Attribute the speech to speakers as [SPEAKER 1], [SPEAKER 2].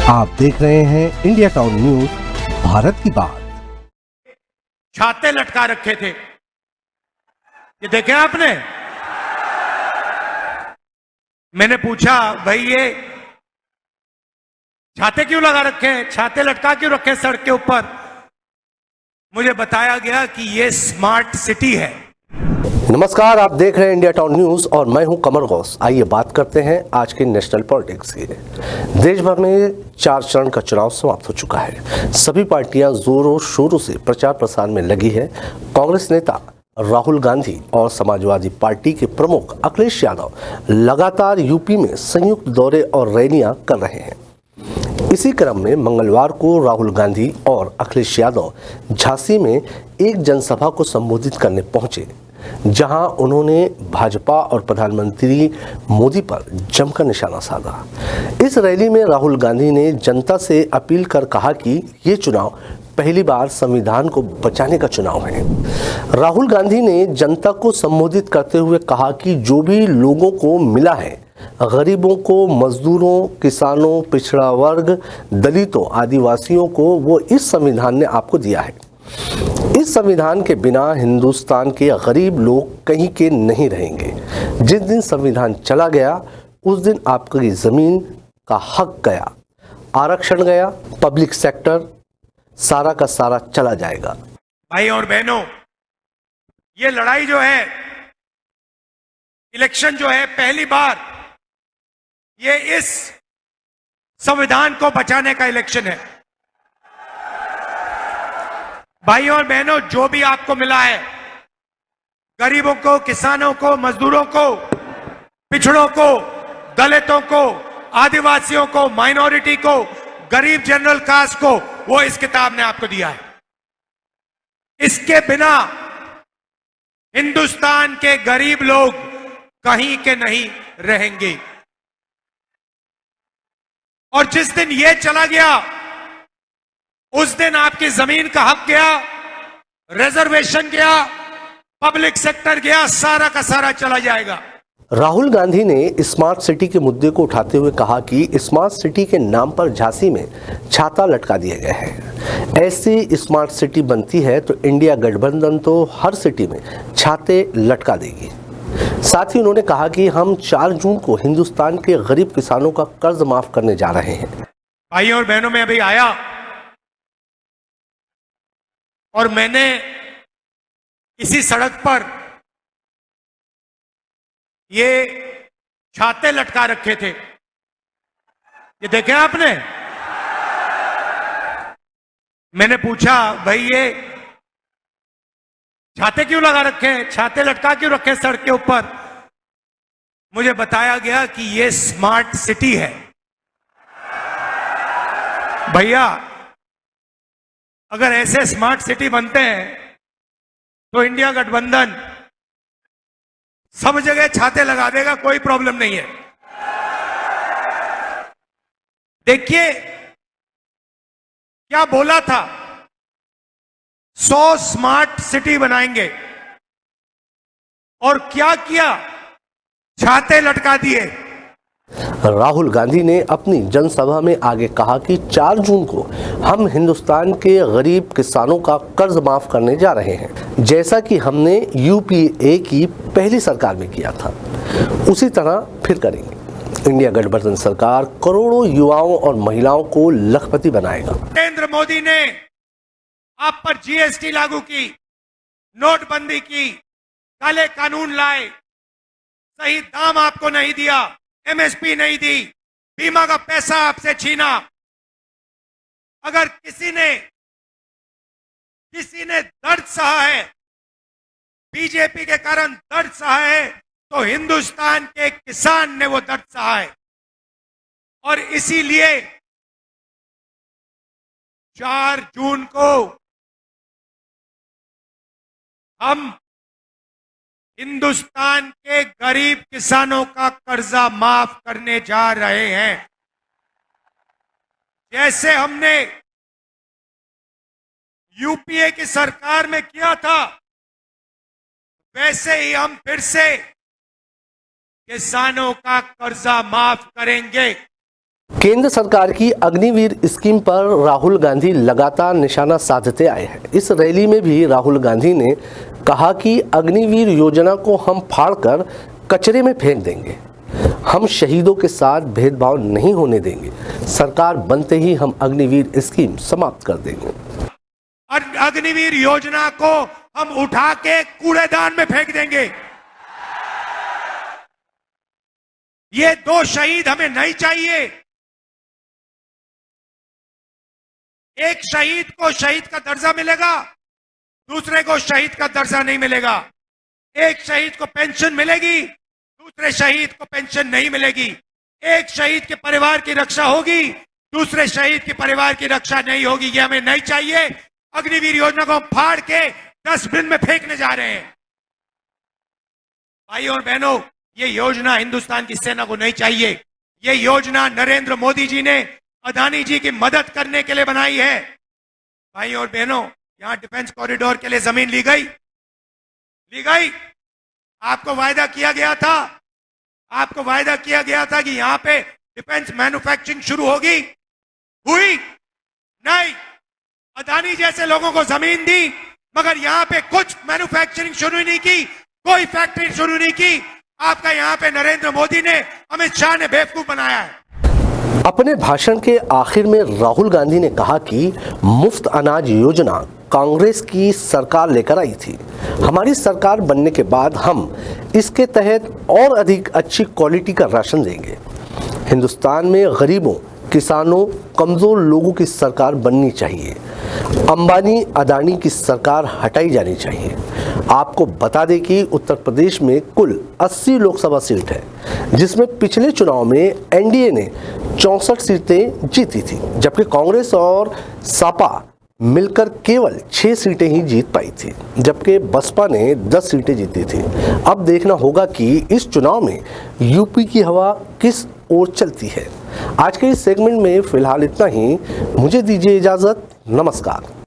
[SPEAKER 1] आप देख रहे हैं इंडिया टाउन न्यूज, भारत की बात।
[SPEAKER 2] छाते लटका रखे थे, ये देखे आपने। मैंने पूछा, भाई ये छाते क्यों लगा रखे हैं, छाते लटका क्यों रखे सड़क के ऊपर। मुझे बताया गया कि ये स्मार्ट सिटी है।
[SPEAKER 1] नमस्कार, आप देख रहे हैं इंडिया टाउन न्यूज और मैं हूं कमर गौस। आइए बात करते हैं आज के नेशनल पॉलिटिक्स की। देश भर में 4 चरण का चुनाव समाप्त हो चुका है। सभी पार्टियां जोरों शोरों से प्रचार प्रसार में लगी है। कांग्रेस नेता राहुल गांधी और समाजवादी पार्टी के प्रमुख अखिलेश यादव लगातार यूपी में संयुक्त दौरे और रैलियां कर रहे हैं। इसी क्रम में मंगलवार को राहुल गांधी और अखिलेश यादव झांसी में एक जनसभा को संबोधित करने पहुंचे, जहां उन्होंने भाजपा और प्रधानमंत्री मोदी पर जमकर निशाना साधा। इस रैली में राहुल गांधी ने जनता से अपील कर कहा कि ये चुनाव पहली बार संविधान को बचाने का चुनाव है। राहुल गांधी ने जनता को संबोधित करते हुए कहा कि जो भी लोगों को मिला है, गरीबों को, मजदूरों, किसानों, पिछड़ा वर्ग, दलितों, आदिवासियों को, वो इस संविधान ने आपको दिया है। इस संविधान के बिना हिंदुस्तान के गरीब लोग कहीं के नहीं रहेंगे। जिस दिन संविधान चला गया उस दिन आपकी जमीन का हक गया, आरक्षण गया, पब्लिक सेक्टर सारा का सारा चला जाएगा।
[SPEAKER 2] भाई और बहनों, ये लड़ाई जो है, इलेक्शन जो है, पहली बार ये इस संविधान को बचाने का इलेक्शन है। भाइयों और बहनों, जो भी आपको मिला है, गरीबों को, किसानों को, मजदूरों को, पिछड़ों को, दलितों को, आदिवासियों को, माइनॉरिटी को, गरीब जनरल कास्ट को, वो इस किताब ने आपको दिया है। इसके बिना हिंदुस्तान के गरीब लोग कहीं के नहीं रहेंगे। और जिस दिन ये चला गया उस दिन आपकी जमीन का हक गया, रिजर्वेशन गया, पब्लिक सेक्टर गया, सारा का सारा चला जाएगा।
[SPEAKER 1] राहुल गांधी ने स्मार्ट सिटी के मुद्दे को उठाते हुए कहा कि स्मार्ट सिटी के नाम पर झांसी में छाता लटका दिया गया है। ऐसी स्मार्ट सिटी बनती है तो इंडिया गठबंधन तो हर सिटी में छाते लटका देगी। साथ ही उन्होंने कहा कि हम 4 जून को हिंदुस्तान के गरीब किसानों का कर्ज माफ करने जा रहे हैं।
[SPEAKER 2] भाइयों और बहनों, मैं अभी आया और मैंने इसी सड़क पर ये छाते लटका रखे थे, ये देखे आपने। मैंने पूछा, भाई ये छाते क्यों लगा रखे हैं, छाते लटका क्यों रखे सड़क के ऊपर। मुझे बताया गया कि ये स्मार्ट सिटी है। भैया, अगर ऐसे स्मार्ट सिटी बनते हैं तो इंडिया गठबंधन सब जगह छाते लगा देगा, कोई प्रॉब्लम नहीं है। देखिए क्या बोला था, 100 स्मार्ट सिटी बनाएंगे, और क्या किया, छाते लटका दिए।
[SPEAKER 1] राहुल गांधी ने अपनी जनसभा में आगे कहा कि 4 जून को हम हिंदुस्तान के गरीब किसानों का कर्ज माफ करने जा रहे हैं, जैसा कि हमने यूपीए की पहली सरकार में किया था, उसी तरह फिर करेंगे। इंडिया गठबंधन सरकार करोड़ों युवाओं और महिलाओं को लखपति बनाएगा।
[SPEAKER 2] नरेंद्र मोदी ने आप पर जीएसटी लागू की, नोटबंदी की, काले कानून लाए, सही दाम आपको नहीं दिया, एमएसपी नहीं दी, बीमा का पैसा आपसे छीना। अगर किसी ने दर्द सहा है, बीजेपी के कारण दर्द सहा है, तो हिंदुस्तान के किसान ने वो दर्द सहा है। और इसीलिए 4 जून को हम हिंदुस्तान के गरीब किसानों का कर्जा माफ करने जा रहे हैं। जैसे हमने यूपीए की सरकार में किया था, वैसे ही हम फिर से किसानों का कर्जा माफ करेंगे।
[SPEAKER 1] केंद्र सरकार की अग्निवीर स्कीम पर राहुल गांधी लगातार निशाना साधते आए हैं। इस रैली में भी राहुल गांधी ने कहा कि अग्निवीर योजना को हम फाड़कर कचरे में फेंक देंगे। हम शहीदों के साथ भेदभाव नहीं होने देंगे। सरकार बनते ही हम अग्निवीर स्कीम समाप्त कर देंगे।
[SPEAKER 2] अग्निवीर योजना को हम उठा के कूड़ेदान में फेंक देंगे। ये 2 शहीद हमें नहीं चाहिए। एक शहीद को शहीद का दर्जा मिलेगा, दूसरे को शहीद का दर्जा नहीं मिलेगा। एक शहीद को पेंशन मिलेगी, दूसरे शहीद को पेंशन नहीं मिलेगी। एक शहीद के परिवार की रक्षा होगी, दूसरे शहीद के परिवार की रक्षा नहीं होगी। ये हमें नहीं चाहिए। अग्निवीर योजना को हम फाड़ के डस्टबिन में फेंकने जा रहे हैं। भाइयों और बहनों, ये योजना हिंदुस्तान की सेना को नहीं चाहिए। ये योजना नरेंद्र मोदी जी ने अदानी जी की मदद करने के लिए बनाई है। भाइयों और बहनों, यहां डिफेंस कॉरिडोर के लिए जमीन ली गई। आपको वायदा किया गया था कि यहां पे डिफेंस मैन्युफैक्चरिंग शुरू होगी, हुई नहीं। अदानी जैसे लोगों को जमीन दी, मगर यहां पे कुछ मैन्युफैक्चरिंग शुरू नहीं की, कोई फैक्ट्री शुरू नहीं की। आपका यहां पे नरेंद्र मोदी ने, अमित शाह ने बेवकूफ बनाया है।
[SPEAKER 1] अपने भाषण के आखिर में राहुल गांधी ने कहा कि मुफ्त अनाज योजना कांग्रेस की सरकार लेकर आई थी। हमारी सरकार बनने के बाद हम इसके तहत और अधिक अच्छी क्वालिटी का राशन देंगे। हिंदुस्तान में गरीबों, किसानों, कमजोर लोगों की सरकार बननी चाहिए। अंबानी, अदानी की सरकार हटाई जानी चाहिए। आपको बता दें कि उत्तर प्रदेश में कुल 80 लोकसभा सीट है, जिसमें पिछले चुनाव में एनडीए ने 64 सीटें जीती थी, जबकि कांग्रेस और सपा मिलकर केवल 6 सीटें ही जीत पाई थी, जबकि बसपा ने 10 सीटें जीती थी। अब देखना होगा कि इस चुनाव में यूपी की हवा किस ओर चलती है। आज के इस सेगमेंट में फिलहाल इतना ही। मुझे दीजिए इजाजत। नमस्कार।